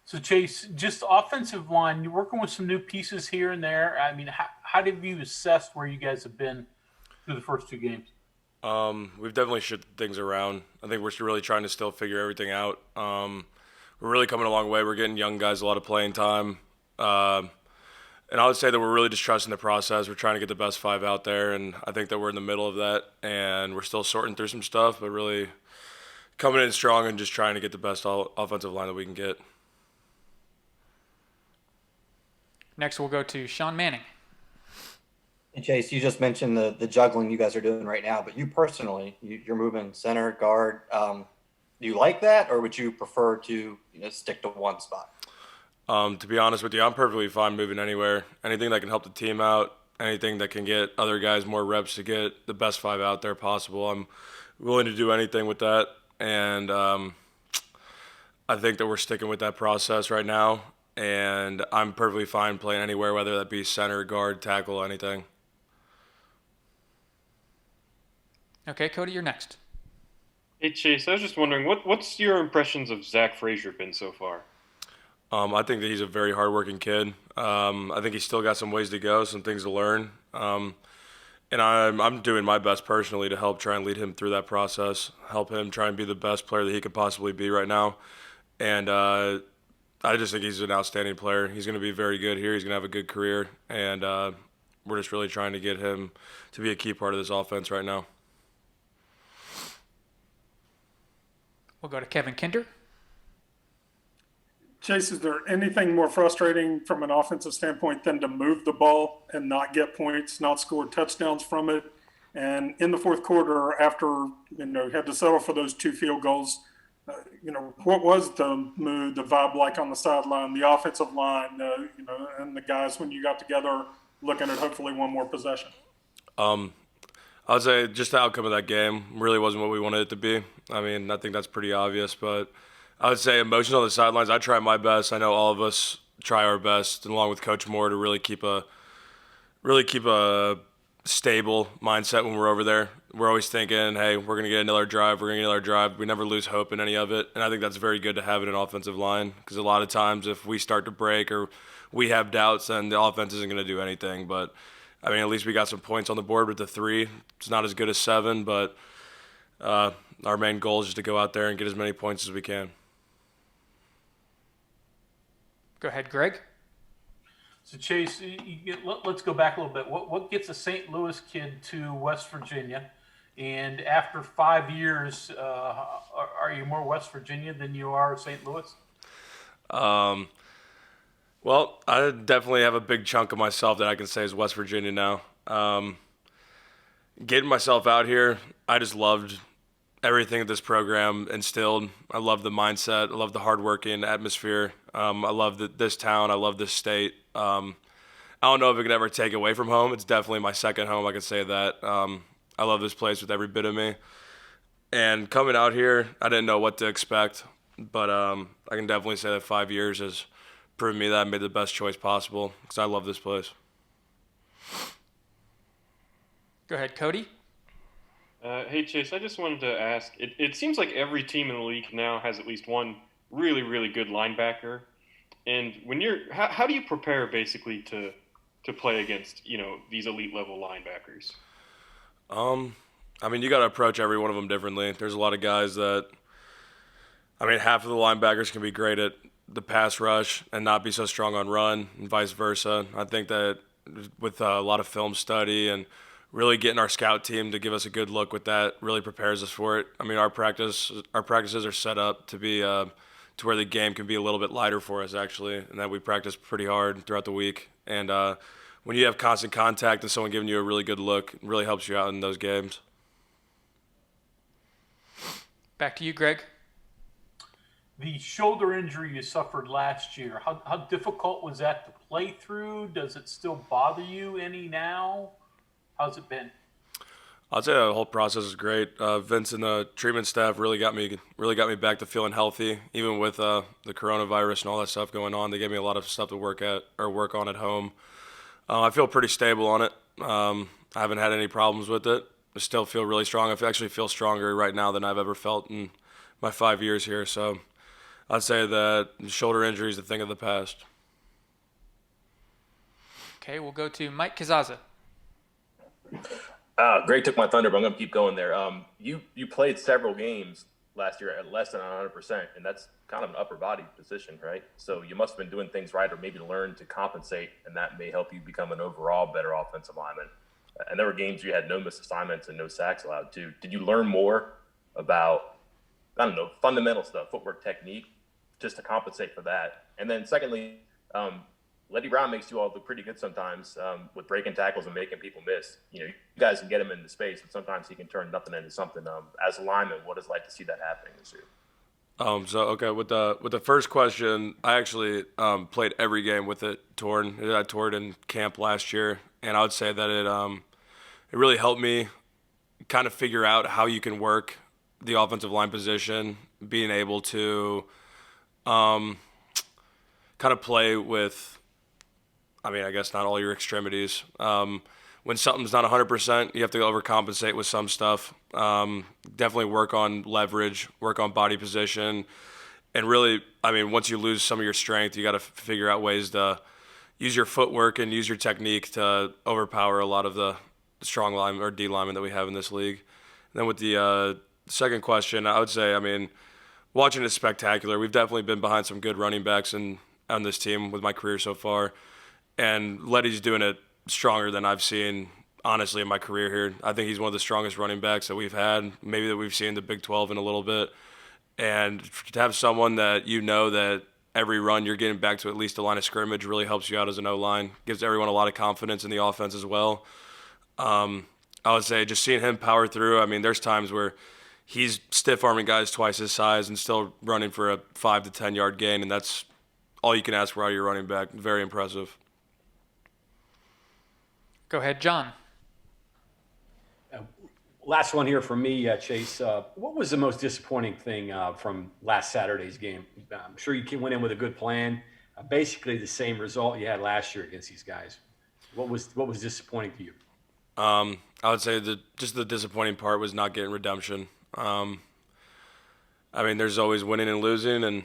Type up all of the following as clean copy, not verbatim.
So Chase, just offensive line, you're working with some new pieces here and there. I mean, how have you assessed where you guys have been through the first two games? We've definitely shifted things around. I think we're really trying to still figure everything out. We're really coming a long way. We're getting young guys a lot of playing time. Um and I would say that we're really just trusting the process. We're trying to get the best five out there, and I think that we're in the middle of that, and we're still sorting through some stuff, but really coming in strong and just trying to get the best offensive line that we can get. Next, we'll go to Sean Manning. And Chase, you just mentioned the juggling you guys are doing right now, but you personally, you're moving center, guard. Do you like that, or would you prefer to stick to one spot? To be honest with you, I'm perfectly fine moving anywhere. Anything that can help the team out, anything that can get other guys more reps to get the best five out there possible. I'm willing to do anything with that, and I think that we're sticking with that process right now. And I'm perfectly fine playing anywhere, whether that be center, guard, tackle, anything. Okay, Cody, you're next. Hey Chase, I was just wondering, what's your impressions of Zach Frazier been so far? I think that he's a very hardworking kid. I think he's still got some ways to go, some things to learn. And I'm doing my best personally to help try and lead him through that process, help him try and be the best player that he could possibly be right now. And I just think he's an outstanding player. He's going to be very good here. He's going to have a good career. And we're just really trying to get him to be a key part of this offense right now. We'll go to Kevin Kinder. Chase, is there anything more frustrating from an offensive standpoint than to move the ball and not get points, not score touchdowns from it? And in the fourth quarter, after you had to settle for those two field goals, what was the mood, the vibe like on the sideline, the offensive line, and the guys when you got together looking at hopefully one more possession? I would say just the outcome of that game really wasn't what we wanted it to be. I mean, I think that's pretty obvious, but I would say emotions on the sidelines. I try my best. I know all of us try our best, and along with Coach Moore, to really keep a stable mindset when we're over there. We're always thinking, hey, we're gonna get another drive. We're gonna get another drive. We never lose hope in any of it, and I think that's very good to have in an offensive line, because a lot of times if we start to break or we have doubts, then the offense isn't gonna do anything. But I mean, at least we got some points on the board with the 3. It's not as good as 7, but our main goal is just to go out there and get as many points as we can. Go ahead, Greg. So Chase, let's go back a little bit. What gets a St. Louis kid to West Virginia? And after 5 years, are you more West Virginia than you are St. Louis? Well, I definitely have a big chunk of myself that I can say is West Virginia now. Getting myself out here, I just loved everything that this program instilled. I love the mindset. I love the hardworking atmosphere. I love this town. I love this state. I don't know if it could ever take away from home. It's definitely my second home. I can say that. I love this place with every bit of me. And coming out here, I didn't know what to expect, but I can definitely say that 5 years has proven me that I made the best choice possible, because I love this place. Go ahead, Cody. Hey Chase, I just wanted to ask. It seems like every team in the league now has at least one really, really good linebacker. And how do you prepare basically to play against these elite level linebackers? I mean, you got to approach every one of them differently. There's a lot of guys that, I mean, half of the linebackers can be great at the pass rush and not be so strong on run, and vice versa. I think that with a lot of film study and really getting our scout team to give us a good look with that really prepares us for it. I mean, our practices are set up to be to where the game can be a little bit lighter for us, actually, and that we practice pretty hard throughout the week. And when you have constant contact and someone giving you a really good look, it really helps you out in those games. Back to you, Greg. The shoulder injury you suffered last year, how difficult was that to play through? Does it still bother you any now? How's it been? I'd say the whole process is great. Vince and the treatment staff really got me back to feeling healthy, even with the coronavirus and all that stuff going on. They gave me a lot of stuff to work on at home. I feel pretty stable on it. I haven't had any problems with it. I still feel really strong. I actually feel stronger right now than I've ever felt in my 5 years here. So I'd say that shoulder injury is a thing of the past. Okay, we'll go to Mike Kazaza. Greg took my thunder, but I'm going to keep going there. You played several games last year at less than 100%, and that's kind of an upper body position, right? So you must have been doing things right, or maybe learn to compensate, and that may help you become an overall better offensive lineman. And there were games you had no missed assignments and no sacks allowed too. Did you learn more about, I don't know, fundamental stuff, footwork, technique, just to compensate for that? And then secondly, Letty Brown makes you all look pretty good sometimes with breaking tackles and making people miss. You guys can get him into space, but sometimes he can turn nothing into something. As a lineman, what is it like to see that happening this year? With the first question, I actually played every game with it torn. I tore it in camp last year, and I would say that it really helped me kind of figure out how you can work the offensive line position, being able to kind of play with, I guess not all your extremities. When something's not 100%, you have to overcompensate with some stuff. Definitely work on leverage, work on body position. And really, once you lose some of your strength, you got to figure out ways to use your footwork and use your technique to overpower a lot of the strong line or D linemen that we have in this league. And then with the second question, I would say, watching is spectacular. We've definitely been behind some good running backs on this team with my career so far. And Letty's doing it stronger than I've seen, honestly, in my career here. I think he's one of the strongest running backs that we've had, maybe that we've seen in the Big 12 in a little bit. And to have someone that that every run you're getting back to at least the line of scrimmage really helps you out as an O-line, gives everyone a lot of confidence in the offense as well. I would say just seeing him power through, there's times where he's stiff-arming guys twice his size and still running for a 5 to 10 yard gain, and that's all you can ask for out of your running back. Very impressive. Go ahead, John. Last one here from me, Chase. What was the most disappointing thing from last Saturday's game? I'm sure you went in with a good plan. Basically the same result you had last year against these guys. What was disappointing to you? I would say just the disappointing part was not getting redemption. There's always winning and losing, and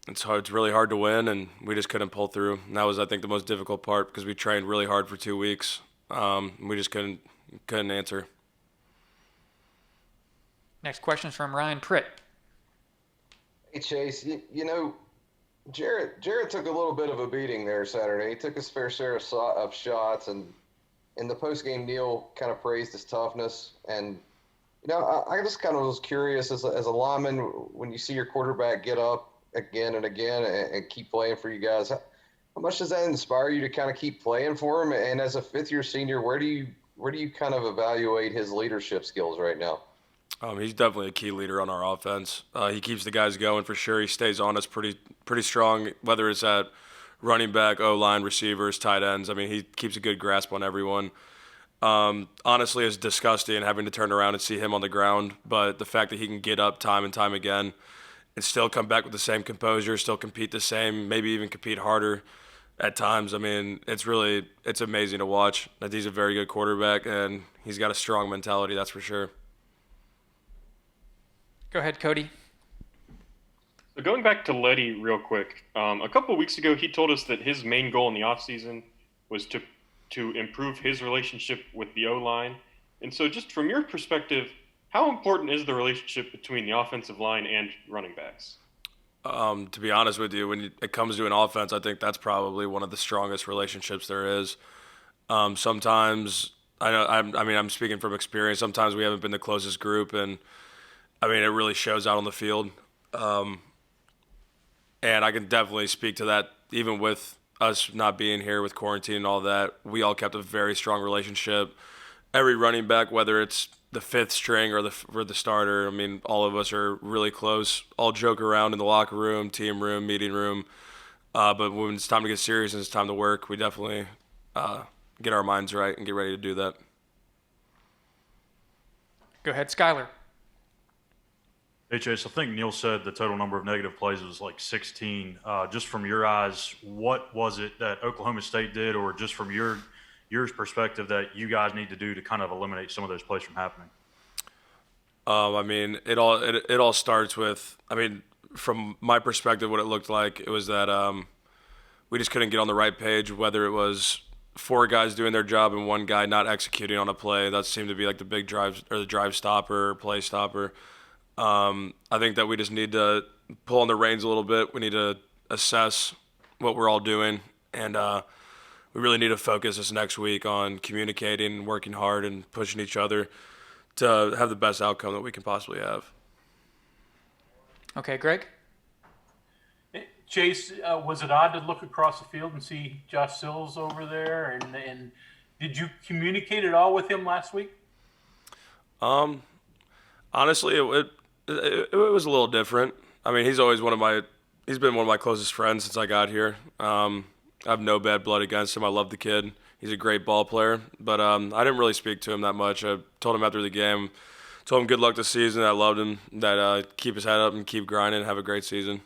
it's hard. It's really hard to win, and we just couldn't pull through. And that was, I think, the most difficult part because we trained really hard for 2 weeks. We just couldn't answer. Next question is from Ryan Pritt. Hey, Chase, Jarrett took a little bit of a beating there Saturday. He took his fair share of shots, and in the postgame, Neil kind of praised his toughness. And, I just kind of was curious as a lineman, when you see your quarterback get up again and again and keep playing for you guys, how much does that inspire you to kind of keep playing for him? And as a fifth-year senior, where do you kind of evaluate his leadership skills right now? He's definitely a key leader on our offense. He keeps the guys going for sure. He stays on us pretty strong, whether it's at running back, O-line, receivers, tight ends. He keeps a good grasp on everyone. Honestly, it's disgusting having to turn around and see him on the ground, but the fact that he can get up time and time again and still come back with the same composure, still compete the same, maybe even compete harder at times. It's amazing to watch. That he's a very good quarterback, and he's got a strong mentality, that's for sure. Go ahead, Cody. So going back to Letty real quick, a couple of weeks ago he told us that his main goal in the offseason was to improve his relationship with the O-line. And so just from your perspective, how important is the relationship between the offensive line and running backs? To be honest with you, when it comes to an offense, I think that's probably one of the strongest relationships there is. Sometimes, I'm speaking from experience, sometimes we haven't been the closest group, and it really shows out on the field. And I can definitely speak to that, even with us not being here with quarantine and all that. We all kept a very strong relationship. Every running back, whether it's the fifth string or the starter, all of us are really close. All joke around in the locker room, team room, meeting room. But when it's time to get serious and it's time to work, we definitely get our minds right and get ready to do that. Go ahead, Skyler. Hey, Chase, I think Neil said the total number of negative plays was like 16. Just from your eyes, what was it that Oklahoma State did, or just from your perspective, that you guys need to do to kind of eliminate some of those plays from happening? It all starts with, from my perspective, what it looked like, it was that we just couldn't get on the right page, whether it was 4 guys doing their job and 1 guy not executing on a play. That seemed to be like the big drive or the drive stopper or play stopper. I think that we just need to pull on the reins a little bit. We need to assess what we're all doing, and we really need to focus this next week on communicating and working hard and pushing each other to have the best outcome that we can possibly have. Okay, Greg? Chase, was it odd to look across the field and see Josh Sills over there? And did you communicate at all with him last week? Honestly, it was a little different. I mean, he's been one of my closest friends since I got here. I have no bad blood against him. I love the kid. He's a great ball player. But I didn't really speak to him that much. I told him after the game, told him good luck this season. I loved him. That keep his head up and keep grinding and have a great season.